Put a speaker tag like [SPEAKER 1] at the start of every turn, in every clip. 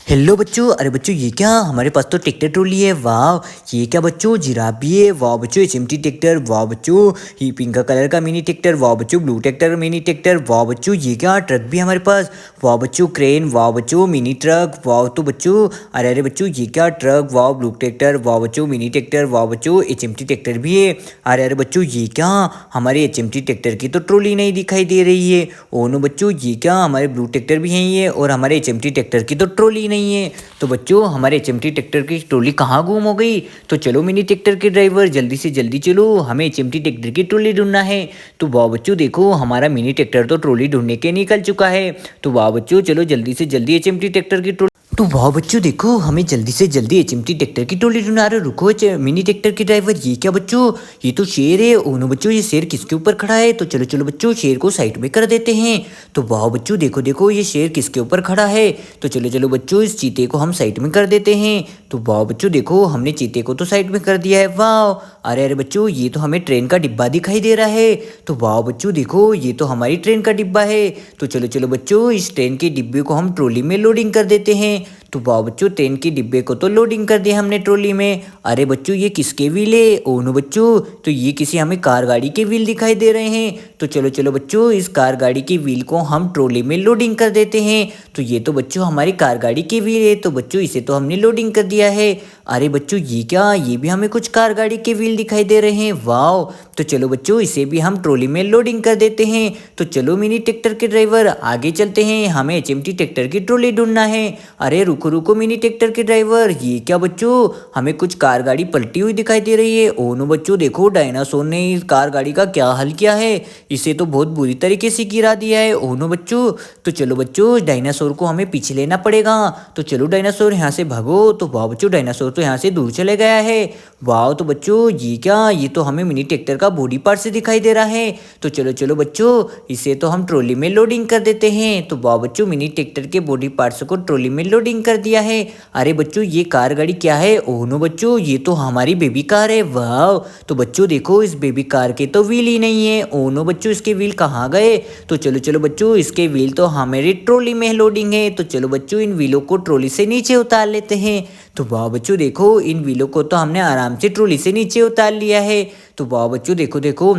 [SPEAKER 1] Hello बच्चों। अरे बच्चों, ये क्या हमारे पास तो ट्रैक्टर ट्रॉली है। वाह, ये क्या बच्चों, जिराफ भी है। वाह बच्चों, एचएमटी ट्रैक्टर। वाह बच्चों, ये पिंक कलर का मिनी ट्रैक्टर। वाह बच्चों, ब्लू ट्रैक्टर मिनी ट्रैक्टर। वाह बच्चों, ये क्या ट्रक भी हमारे पास। वाह बच्चों, क्रेन। वाह बच्चों, मिनी ट्रक। वाह तो बच्चों, अरे अरे बच्चों, ये क्या ट्रक। वाह, ब्लू ट्रैक्टर। वाह बच्चों, मिनी ट्रैक्टर। वाह बच्चों, एचएमटी ट्रैक्टर भी है। अरे अरे बच्चों, ये क्या हमारे एचएमटी ट्रैक्टर की तो ट्रॉली नहीं दिखाई दे रही है। ओ नो बच्चों, ये क्या हमारे ब्लू ट्रैक्टर भी हैं ये, और हमारे एचएमटी ट्रैक्टर की तो ट्रॉली नहीं है। तो बच्चों, हमारे एचएमटी ट्रैक्टर की ट्रॉली कहाँ गुम हो गई। तो चलो मिनी ट्रैक्टर के ड्राइवर, जल्दी से जल्दी चलो, हमें एचएमटी ट्रैक्टर की ट्रॉली ढूंढना है। तो वाह बच्चों, देखो हमारा मिनी ट्रैक्टर तो ट्रॉली ढूंढने के निकल चुका है। तो वाह बच्चों, चलो जल्दी से जल्दी एचएमटी ट्रैक्टर की ट्रॉली। तो वाह बच्चों, देखो हमें जल्दी से जल्दी एचएमटी ट्रैक्टर की ट्रॉली ढूंढा रहे। रुको मिनी ट्रैक्टर के ड्राइवर, ये क्या बच्चों, ये तो शेर है। ओनो बच्चों, ये शेर किसके ऊपर खड़ा है। तो चलो चलो बच्चों, शेर को साइड में कर देते हैं। तो वाह बच्चों, देखो देखो ये शेर किसके ऊपर खड़ा है। तो चलो चलो बच्चों, इस चीते को हम साइड में कर देते हैं। तो वाह बच्चों, देखो हमने चीते को तो साइड में कर दिया है। वाह, अरे अरे बच्चों, ये तो हमें ट्रेन का डिब्बा दिखाई दे रहा है। तो वाह बच्चों, देखो ये तो हमारी ट्रेन का डिब्बा है। तो चलो चलो बच्चों, इस ट्रेन के डिब्बे को हम ट्रॉली में लोडिंग कर देते हैं। तो वाह बच्चों, ट्रेन के डिब्बे को तो लोडिंग कर दिया हमने ट्रॉली में। अरे बच्चों, ये किसके व्हील है। ओ नो बच्चों, तो ये किसी हमें कार गाड़ी के व्हील दिखाई दे रहे हैं। तो चलो चलो बच्चों, इस कार गाड़ी के व्हील को हम ट्रॉली में लोडिंग कर देते हैं। तो ये तो बच्चों हमारी कार गाड़ी के व्हील है। तो बच्चों, इसे तो हमने लोडिंग कर दिया है। अरे बच्चों, ये क्या, ये भी हमें कुछ कार गाड़ी के व्हील दिखाई दे रहे हैं। वाह, तो चलो बच्चों, इसे भी हम ट्रॉली में लोडिंग कर देते हैं। तो चलो मिनी ट्रैक्टर के ड्राइवर, आगे चलते हैं, हमें एचएमटी ट्रैक्टर की ट्रॉली ढूंढना है। अरे रुको रुको मिनी ट्रैक्टर के ड्राइवर, ये क्या बच्चों, हमें कुछ कार गाड़ी पलटी हुई दिखाई दे रही है। ओ नो बच्चों, देखो डायनासोर ने इस कार गाड़ी का क्या हल किया है, इसे तो बहुत बुरी तरीके से गिरा दिया है। ओ नो बच्चों, तो चलो बच्चों, डायनासोर को हमें पीछे लेना पड़ेगा। तो चलो डायनासोर, यहाँ से भागो। तो वाह बच्चों, डायनासोर तो यहाँ से दूर चले गया है। वाह, तो बच्चों ये क्या, ये तो हमें मिनी ट्रैक्टर का बॉडी पार्ट से दिखाई दे रहा है। तो चलो चलो बच्चों, इसे तो हम ट्रॉली में लोडिंग कर देते हैं। तो वाह बच्चों, मिनी ट्रैक्टर के बॉडी पार्ट्स को ट्रॉली में लोडिंग कर दिया है। अरे बच्चों, ये कार गाड़ी क्या है। ओह नो बच्चों, ये तो हमारी बेबी कार है। वाह, तो बच्चों देखो, इस बेबी कार के तो व्हील ही नहीं है। ओह नो बच्चों, इसके व्हील कहाँ गए। तो चलो चलो बच्चों, इसके व्हील तो हमारी ट्रॉली में लोडिंग है। तो चलो बच्चों, इन व्हीलों को ट्रॉली से नीचे उतार लेते हैं। तो वाह बच्चों, देखो इन व्हीलों को तो हमने आराम से ट्रॉली से नीचे उतार लिया है। तो वाह बच्चों, देखो देखो,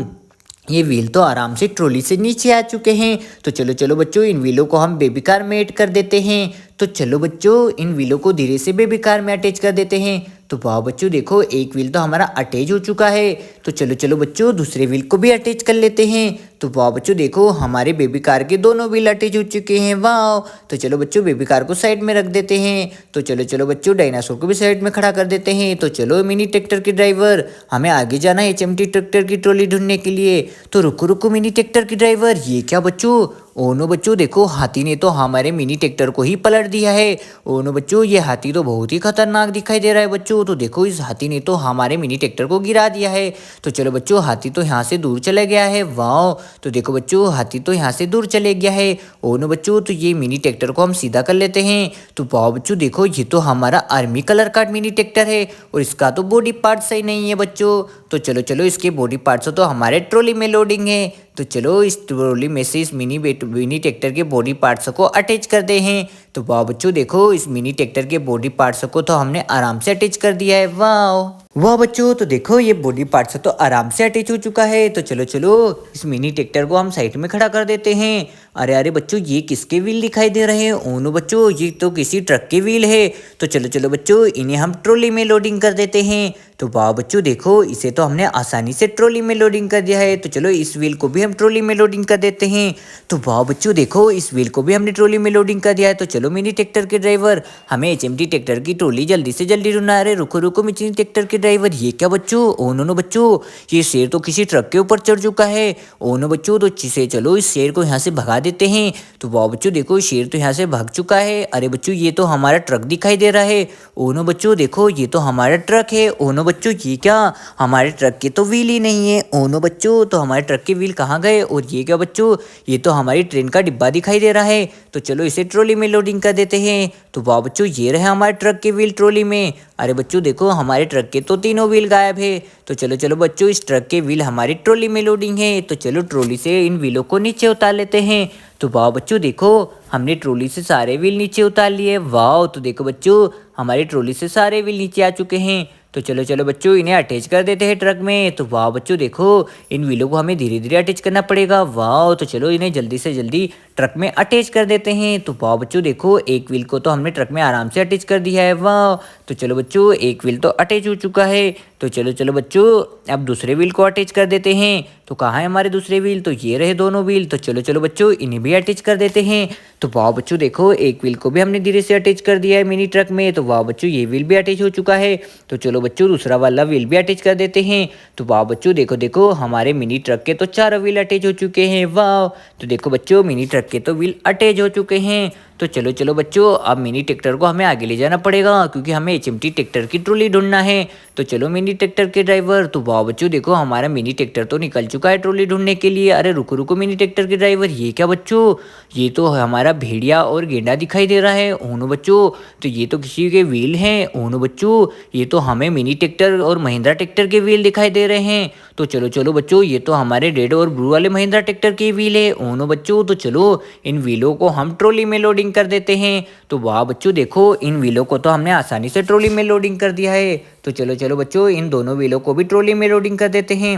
[SPEAKER 1] ये व्हील तो आराम से ट्रॉली से नीचे आ चुके हैं। तो चलो चलो बच्चों, इन व्हीलों को हम बेबी कार में ऐड कर देते हैं। तो चलो बच्चों, इन व्हीलों को धीरे से बेबी कार में अटैच कर देते हैं। तो वाह बच्चों, देखो एक व्हील तो हमारा अटैच हो चुका है। तो चलो चलो बच्चों, दूसरे व्हील को भी अटैच कर लेते हैं। तो वाह बच्चों, देखो हमारे बेबी कार के दोनों व्हील अटैच हो चुके हैं। वाह, तो चलो बच्चों, बेबी कार को साइड में रख देते हैं। तो चलो चलो बच्चों, डायनासोर को भी साइड में खड़ा कर देते हैं। तो चलो मिनी ट्रैक्टर के ड्राइवर, हमें आगे जाना है एचएमटी ट्रैक्टर की ट्रॉली ढूंढने के लिए। तो रुको रुको मिनी ट्रैक्टर के ड्राइवर, ये क्या बच्चों, ओ नो बच्चों, देखो हाथी ने तो हमारे मिनी ट्रैक्टर को ही पलट दिया है। ओ नो बच्चों, ये हाथी तो बहुत ही खतरनाक दिखाई दे रहा है बच्चों। तो देखो, इस हाथी ने तो हमारे मिनी ट्रैक्टर को गिरा दिया है। तो चलो बच्चों, हाथी तो यहाँ से दूर चला गया है। वाह, तो देखो बच्चों, हाथी तो यहाँ से दूर चले गया है। ओ नो बच्चों, तो ये मिनी ट्रैक्टर को हम सीधा कर लेते हैं। तो वाह बच्चों, देखो ये तो हमारा आर्मी कलर का मिनी ट्रैक्टर है, और इसका तो बॉडी पार्ट सही नहीं है बच्चों। तो चलो चलो, इसके बॉडी पार्ट्स तो हमारे ट्रॉली में लोडिंग है। तो चलो, इस ट्रॉली में से इस मिनी ट्रैक्टर के बॉडी पार्ट्स को अटैच कर दे हैं। तो वाह बच्चों, देखो इस मिनी ट्रैक्टर के बॉडी पार्ट्स को तो हमने आराम से अटैच कर दिया है। वाह वाह बच्चों, तो देखो ये बॉडी पार्ट्स तो आराम से अटैच हो चुका है। तो चलो चलो, इस मिनी ट्रैक्टर को हम साइड में खड़ा कर देते हैं। अरे अरे बच्चों, ये किसके व्हील दिखाई दे रहे हैं। ओनो बच्चों, ये तो किसी ट्रक के व्हील है। तो चलो चलो बच्चों, इन्हें हम ट्रॉली में लोडिंग कर देते हैं। तो वाह बच्चों, देखो इसे तो हमने आसानी से ट्रॉली में लोडिंग कर दिया है। तो चलो, इस व्हील को भी हम ट्रॉली में लोडिंग कर देते हैं। तो वाह बच्चों, देखो इस व्हील को भी हमने ट्रॉली में लोडिंग कर दिया है। तो चलो मिनी ट्रैक्टर के ड्राइवर, हमें एचएमटी ट्रैक्टर की ट्रॉली जल्दी से जल्दी ढूंढना। अरे रुको रुको मिनी ट्रैक्टर के ड्राइवर, ये क्या बच्चों, ओ नो बच्चों, ये शेर तो किसी ट्रक के ऊपर चढ़ चुका है। ओ नो बच्चों, तो से चलो इस शेर को यहाँ से भगा देते हैं। तो वाह बच्चों, देखो शेर तो यहाँ से भाग चुका है। अरे बच्चों, ये तो हमारा ट्रक दिखाई दे रहा है। ओ नो बच्चों, देखो ये तो हमारा ट्रक है। ओ नो बच्चों, ये क्या, हमारे ट्रक के तो व्हील ही नहीं है। ओ नो बच्चों, तो हमारे ट्रक के व्हील कहाँ गए। और ये क्या बच्चों, ये तो हमारी ट्रेन का डिब्बा दिखाई दे रहा है। तो चलो इसे ट्रॉली में लोडिंग कर देते हैं। तो वाह बच्चों, ये रहे हमारे ट्रक के व्हील ट्रॉली में। अरे बच्चों देखो हमारे ट्रक के तो तीनों व्हील गायब है। तो चलो चलो बच्चों इस ट्रक के व्हील हमारी ट्रॉली में लोडिंग है, तो चलो ट्रॉली से इन व्हीलों को नीचे उतार लेते हैं। तो वाह बच्चों देखो हमने ट्रॉली से सारे व्हील नीचे उतार लिए। वाह तो देखो बच्चों हमारी ट्रॉली से सारे व्हील नीचे आ चुके हैं। तो चलो चलो बच्चों इन्हें अटैच कर देते हैं ट्रक में। तो वाह बच्चों देखो इन व्हीलों को हमें धीरे धीरे अटैच करना पड़ेगा। वाह तो चलो इन्हें जल्दी से जल्दी ट्रक में अटैच कर देते हैं। तो वाह बच्चों देखो एक व्हील को तो हमने ट्रक में आराम से अटैच कर दिया है। वाह तो चलो बच्चों एक व्हील तो अटैच हो चुका है। तो चलो चलो बच्चों अब दूसरे व्हील को अटैच कर देते हैं। तो कहाँ है हमारे दूसरे व्हील, तो ये रहे दोनों व्हील। तो चलो चलो बच्चों इन्हें भी अटैच कर देते हैं। तो वाह बच्चों देखो एक व्हील को भी हमने धीरे से अटैच कर दिया है मिनी ट्रक में। तो वाह बच्चों ये व्हील भी अटैच हो चुका है। तो चलो बच्चों दूसरा वाला व्हील भी अटैच कर देते हैं। तो वाह बच्चों देखो देखो हमारे मिनी ट्रक के तो चारों व्हील अटैच हो चुके हैं। वाह तो देखो बच्चों मिनी ट्रक के तो व्हील अटैच हो चुके हैं। तो चलो चलो बच्चों अब मिनी ट्रैक्टर को हमें आगे ले जाना पड़ेगा क्योंकि हमें एचएमटी ट्रैक्टर की ट्रॉली ढूंढना है। तो चलो मिनी ट्रैक्टर के ड्राइवर। तो वाह बच्चों देखो हमारा मिनी ट्रैक्टर तो निकल चुका है ट्रॉली ढूंढने के लिए। अरे रुको रुको मिनी ट्रैक्टर के ड्राइवर, ये क्या बच्चों, ये तो हमारा भेड़िया और गेंडा दिखाई दे रहा है। ओनो बच्चों तो ये तो किसी के व्हील हैं। ओनो बच्चों ये तो हमें मिनी ट्रैक्टर और महिंद्रा ट्रैक्टर के व्हील दिखाई दे रहे हैं। तो चलो चलो बच्चों ये तो हमारे रेड और ब्लू वाले महिंद्रा ट्रैक्टर के व्हील है। ओनो बच्चों तो चलो इन व्हीलों को हम ट्रॉली में लोडिंग कर देते हैं। तो वाह बच्चों देखो इन व्हीलों को तो हमने आसानी से ट्रॉली में लोडिंग कर दिया है। तो चलो चलो बच्चों इन दोनों व्हीलों को भी ट्रॉली में लोडिंग कर देते हैं।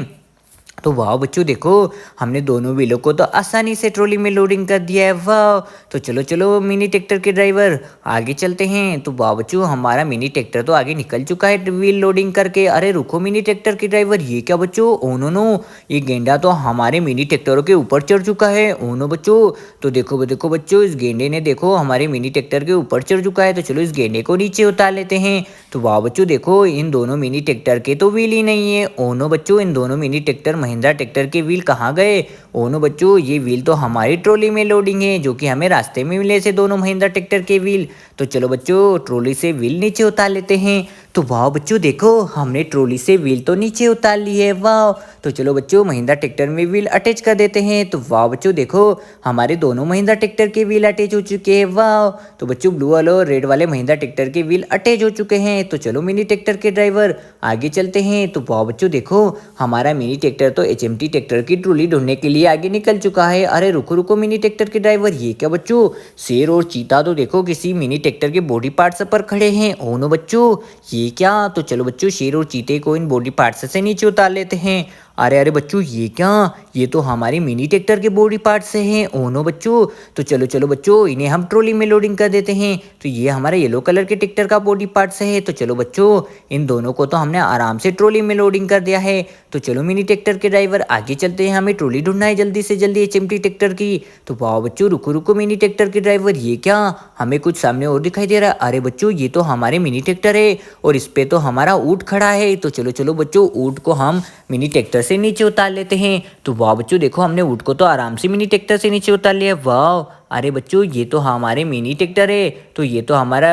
[SPEAKER 1] तो वाह बच्चों देखो हमने दोनों व्हीलों को तो आसानी से ट्रॉली में लोडिंग कर दिया है। वाह तो चलो चलो मिनी ट्रैक्टर के ड्राइवर आगे चलते हैं। तो वाह बच्चों हमारा मिनी ट्रैक्टर तो आगे निकल चुका है व्हील लोडिंग करके। अरे रुको मिनी ट्रैक्टर के ड्राइवर, ये क्या बच्चों, ओनो नो ये गेंडा तो हमारे मिनी ट्रैक्टरों के ऊपर चढ़ चुका है। ओनो बच्चों तो देखो देखो बच्चों इस गेंडे ने देखो हमारे मिनी ट्रैक्टर के ऊपर चढ़ चुका है। तो चलो इस गेंडे को नीचे उतार लेते हैं। तो वाह बच्चों देखो इन दोनों मिनी ट्रैक्टर के तो व्हील ही नहीं है। ओनो बच्चों इन दोनों मिनी ट्रैक्टर महिंद्रा ट्रैक्टर के व्हील कहाँ गए। ओनो बच्चों ये व्हील तो हमारी ट्रॉली में लोडिंग है जो कि हमें रास्ते में मिले थे दोनों महिंद्रा ट्रैक्टर के व्हील। तो चलो बच्चों ट्रॉली से व्हील नीचे उतार लेते हैं। तो वाह बच्चों देखो हमने ट्रॉली से व्हील तो नीचे उतार ली है। वाह तो चलो बच्चों महिंद्रा ट्रैक्टर में व्हील अटैच कर देते हैं। तो वाह बच्चों देखो हमारे दोनों महिंद्रा ट्रैक्टर के व्हील अटैच हो चुके हैं। वाह तो बच्चों ब्लू वाले और रेड वाले महिंद्रा ट्रैक्टर के व्हील अटैच हो चुके हैं। तो चलो मिनी ट्रैक्टर के ड्राइवर आगे चलते हैं। तो वाह बच्चों देखो हमारा मिनी ट्रैक्टर तो एचएमटी ट्रैक्टर की ट्रॉली ढूंढने के लिए आगे निकल चुका है। अरे रुको रुको मिनी ट्रैक्टर के ड्राइवर, ये क्या बच्चों, शेर और चीता तो देखो किसी मिनी ट्रैक्टर के बॉडी पार्ट्स पर खड़े हैं। ओनो बच्चों ये क्या, तो चलो बच्चों शेर और चीते को इन बॉडी पार्ट्स से नीचे उतार लेते हैं। अरे अरे बच्चों ये क्या, ये तो हमारे मिनी ट्रैक्टर के बॉडी पार्ट से हैं। ओनो बच्चों तो चलो चलो बच्चों इन्हें हम ट्रॉली में लोडिंग कर देते हैं। तो ये हमारा येलो कलर के ट्रैक्टर का बॉडी पार्ट से है। तो चलो बच्चों इन दोनों को तो हमने आराम से ट्रॉली में लोडिंग कर दिया है। तो चलो मिनी ट्रैक्टर के ड्राइवर आगे चलते हैं, हमें ट्रॉली ढूंढना है जल्दी से जल्दी एचएमटी ट्रैक्टर की। तो वाह बच्चों रुको रुको मिनी ट्रैक्टर के ड्राइवर, ये क्या, हमें कुछ सामने और दिखाई दे रहा है। अरे बच्चों ये तो हमारे मिनी ट्रैक्टर है और इस पे तो हमारा ऊँट खड़ा है। तो चलो चलो बच्चों ऊँट को हम मिनी ट्रैक्टर से नीचे उतार लेते हैं। तो वाह बच्चों देखो हमने ऊँट को तो आराम से मिनी ट्रैक्टर से नीचे उतार लिया। वाह अरे बच्चों ये तो हमारे मिनी ट्रैक्टर है। तो ये तो हमारा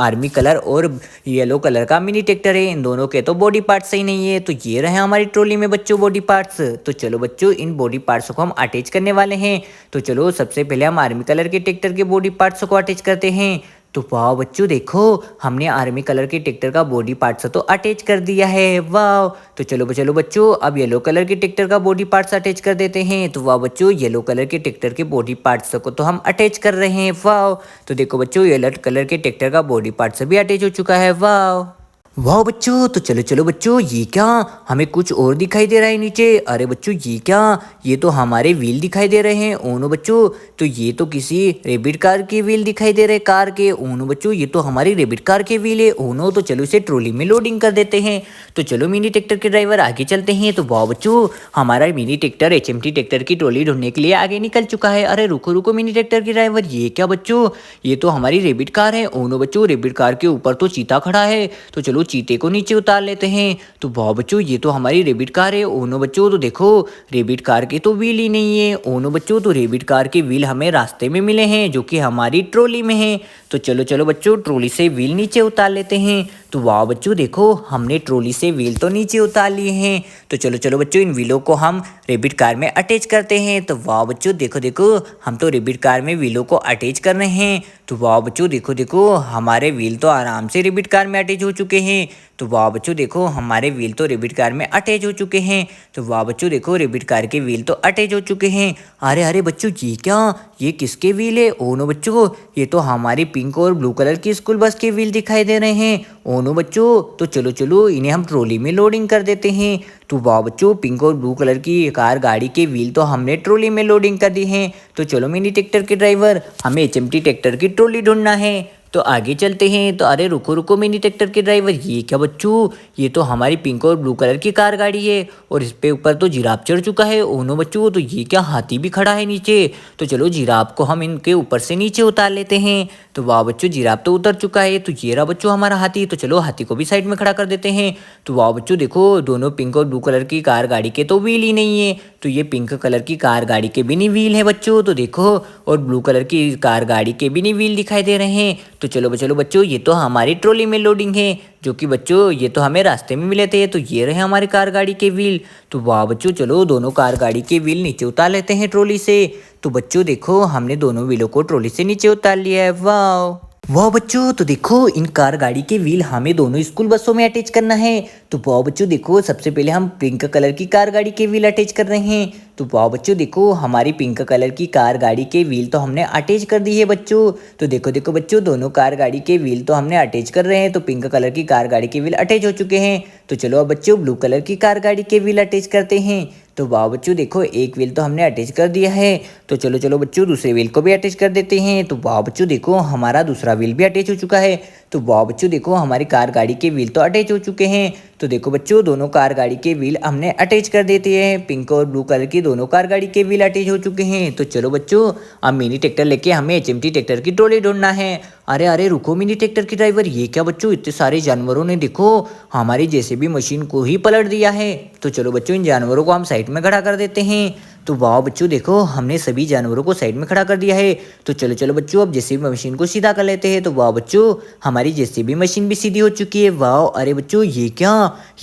[SPEAKER 1] आर्मी कलर और येलो कलर का मिनी ट्रैक्टर है। इन दोनों के तो बॉडी पार्ट्स सही नहीं है। तो ये रहे हमारी ट्रॉली में बच्चों बॉडी पार्ट्स। तो चलो बच्चों इन बॉडी पार्ट्स को हम अटैच करने वाले हैं। तो चलो सबसे पहले हम आर्मी कलर के ट्रैक्टर के बॉडी पार्ट्स को अटैच करते हैं। तो वाह बच्चों देखो हमने आर्मी कलर के ट्रैक्टर का बॉडी पार्ट्स तो अटैच कर दिया है। वाह तो चलो बच्चों अब येलो कलर के ट्रैक्टर का बॉडी पार्ट्स अटैच कर देते हैं। तो वाह बच्चों येलो कलर के ट्रैक्टर के बॉडी पार्ट्स को तो हम अटैच कर रहे हैं। वाह तो देखो बच्चों येलो कलर के ट्रैक्टर का बॉडी पार्ट्स भी अटैच हो चुका है। वाह वाह बच्चों तो चलो चलो बच्चों ये क्या, हमें कुछ और दिखाई दे रहा है नीचे। अरे बच्चों ये क्या, ये तो हमारे व्हील दिखाई दे रहे हैं। ओनो बच्चों तो ये तो किसी रेबिट कार के व्हील दिखाई दे रहे हैं कार के। ओनो बच्चों ये तो हमारी रेबिट कार के व्हील है। ओनो तो चलो इसे ट्रॉली में लोडिंग कर देते हैं। तो चलो मिनी ट्रैक्टर के ड्राइवर आगे चलते हैं। तो वाह बच्चों हमारा मिनी ट्रैक्टर एचएमटी ट्रैक्टर की ट्रॉली ढूंढने के लिए आगे निकल चुका है। अरे रुको रुको मिनी ट्रैक्टर के ड्राइवर, ये क्या बच्चों, ये तो हमारी रेबिट कार है। ओनो बच्चों रेबिट कार के ऊपर तो चीता खड़ा है। तो चलो चलो चीते को नीचे उतार लेते हैं। तो वाह बच्चों ये तो हमारी रेबिट कार है। ओनो बच्चों तो देखो रेबिट कार के तो व्हील ही नहीं है। ओनो बच्चों तो रेबिट कार के व्हील हमें रास्ते में मिले हैं जो कि हमारी ट्रॉली में है। तो चलो चलो बच्चों ट्रॉली से व्हील नीचे उतार लेते हैं। तो वाह बच्चों देखो हमने ट्रॉली से व्हील तो नीचे उतार लिए हैं। तो चलो चलो बच्चों इन व्हीलों को हम रेबिट कार में अटैच करते हैं। तो वाह बच्चों देखो देखो हम तो रेबिट कार में व्हीलों को अटैच कर रहे हैं। तो वाह बच्चों देखो देखो हमारे व्हील तो आराम से रेबिट कार में अटैच हो चुके हैं। तो वाह बच्चों देखो हमारे व्हील तो रेबिट कार में अटैच हो चुके हैं। तो वाह बच्चों देखो रेबिट कार के व्हील तो अटैच हो चुके हैं। अरे अरे बच्चों ये क्या, ये किसके व्हील है? ओ नो बच्चों ये तो हमारी पिंक और ब्लू कलर की स्कूल बस के व्हील दिखाई दे रहे हैं। ओ नो बच्चों तो चलो चलो इन्हें हम ट्रॉली में लोडिंग कर देते हैं। तो वाह बच्चों पिंक और ब्लू कलर की कार गाड़ी के व्हील तो हमने ट्रॉली में लोडिंग कर दी हैं। तो चलो मिनी ट्रैक्टर के ड्राइवर हमें एचएमटी ट्रैक्टर की ट्रॉली ढूंढना है। तो आगे चलते हैं। तो अरे रुको रुको मिनी ट्रैक्टर के ड्राइवर ये क्या बच्चों, ये तो हमारी पिंक और ब्लू कलर की कार गाड़ी है और इस पे ऊपर तो जिराफ चढ़ चुका है। ओनो बच्चों तो ये क्या, हाथी भी खड़ा है नीचे। तो चलो जिराफ को हम इनके ऊपर से नीचे उतार लेते हैं। तो वाह बच्चों जिराफ तो उतर चुका है। तो ये रहा बच्चों हमारा हाथी। तो चलो हाथी को भी साइड में खड़ा कर देते हैं। तो वाह बच्चों देखो दोनों पिंक और ब्लू कलर की कार गाड़ी के तो व्हील ही नहीं है। तो ये पिंक कलर की कार गाड़ी के भी नहीं व्हील है बच्चों। तो देखो और ब्लू कलर की कार गाड़ी के भी नहीं व्हील दिखाई दे रहे हैं। तो चलो बच्चों ये तो हमारी ट्रॉली में लोडिंग है जो कि बच्चों ये तो हमें रास्ते में मिले थे। तो ये रहे हमारे कार गाड़ी के व्हील। तो वाह बच्चों चलो दोनों कार गाड़ी के व्हील नीचे उतार लेते हैं ट्रॉली से। तो बच्चों देखो हमने दोनों व्हीलों को ट्रॉली से नीचे उतार लिया है। वाह वाह बच्चों तो देखो इन कार गाड़ी के व्हील हमें दोनों स्कूल बसों में अटैच करना है। तो वाह बच्चों देखो सबसे पहले हम पिंक कलर की कार गाड़ी के व्हील अटैच कर रहे हैं। तो वाह बच्चों देखो हमारी पिंक कलर की कार गाड़ी के व्हील तो हमने अटैच कर दी है बच्चों। तो देखो देखो बच्चों दोनों कार गाड़ी के व्हील तो हमने अटैच कर रहे हैं। तो पिंक कलर की कार गाड़ी के व्हील अटैच हो चुके हैं। तो चलो अब बच्चों ब्लू कलर की कार गाड़ी के व्हील अटैच करते हैं। तो वाह बच्चों देखो एक व्हील तो हमने अटैच कर दिया है। तो चलो चलो बच्चों दूसरे व्हील को भी अटैच कर देते हैं। तो वाह बच्चों देखो हमारा दूसरा व्हील भी अटैच हो चुका है। तो वाह बच्चों देखो हमारी कार गाड़ी के व्हील तो अटैच हो चुके हैं। तो देखो बच्चों दोनों कार गाड़ी के व्हील हमने अटैच कर देते हैं। पिंक और ब्लू कलर की दोनों कार गाड़ी के व्हील अटैच हो चुके हैं। तो चलो बच्चों अब मिनी ट्रैक्टर लेके हमें एचएमटी ट्रैक्टर की ट्रॉली ढूंढना है। अरे अरे रुको मिनी ट्रैक्टर की ड्राइवर ये क्या बच्चों, इतने सारे जानवरों ने देखो हमारी जेसीबी मशीन को ही पलट दिया है। तो चलो बच्चों इन जानवरों को हम साइड में खड़ा कर देते हैं। तो वाह बच्चों देखो हमने सभी जानवरों को साइड में खड़ा कर दिया है। तो चलो चलो बच्चों अब जेसीबी मशीन को सीधा कर लेते हैं। तो वाह बच्चों हमारी जेसीबी मशीन भी सीधी हो चुकी है। वाह अरे बच्चों ये क्या,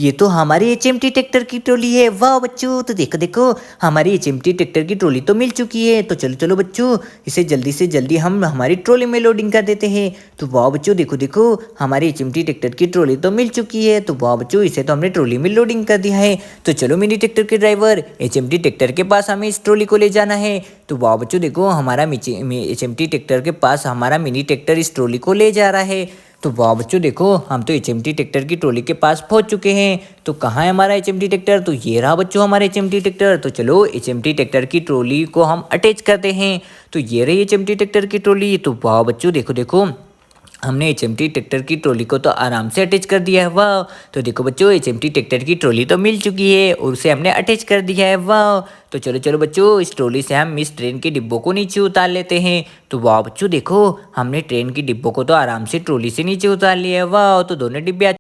[SPEAKER 1] ये तो हमारी एचएमटी ट्रैक्टर की ट्रॉली है। वाह बच्चों तो देखो देखो हमारी एचएमटी ट्रैक्टर की ट्रॉली तो मिल चुकी है। तो चलो चलो बच्चों इसे जल्दी से जल्दी हम हमारी ट्रॉली में लोडिंग कर देते हैं। तो वाह बच्चों देखो देखो हमारी एचएमटी ट्रैक्टर की ट्रॉली तो मिल चुकी है। तो वाह बच्चों इसे तो हमने ट्रॉली में लोडिंग कर दिया है। तो चलो मिनी ट्रैक्टर के ड्राइवर एचएमटी ट्रैक्टर के पास हमें इस ट्रॉली को ले जाना है। तो वाह बच्चों देखो हमारा एचएमटी ट्रैक्टर के पास हमारा मिनी ट्रैक्टर इस ट्रॉली को ले जा रहा है। तो वाह बच्चों देखो हम तो एचएमटी ट्रैक्टर की ट्रॉली के पास पहुंच चुके हैं। तो कहाँ है हमारा एचएमटी ट्रैक्टर? तो ये रहा बच्चों हमारा एचएमटी ट्रैक्टर। तो चलो एचएमटी ट्रैक्टर की ट्रॉली को हम अटैच करते हैं। तो ये रही एचएमटी ट्रैक्टर की ट्रॉली। तो वाह बच्चों देखो देखो हमने एचएमटी ट्रैक्टर की ट्रॉली को तो आराम से अटैच कर दिया है। वाह तो देखो बच्चों एचएमटी ट्रैक्टर की ट्रॉली तो मिल चुकी है और उसे हमने अटैच कर दिया है। वाह तो चलो चलो बच्चों इस ट्रॉली से हम इस ट्रेन के डिब्बों को नीचे उतार लेते हैं। तो वाह बच्चों देखो हमने ट्रेन की डिब्बों को तो आराम से ट्रॉली से नीचे उतार लिया है। वाह तो दोनों डिब्बे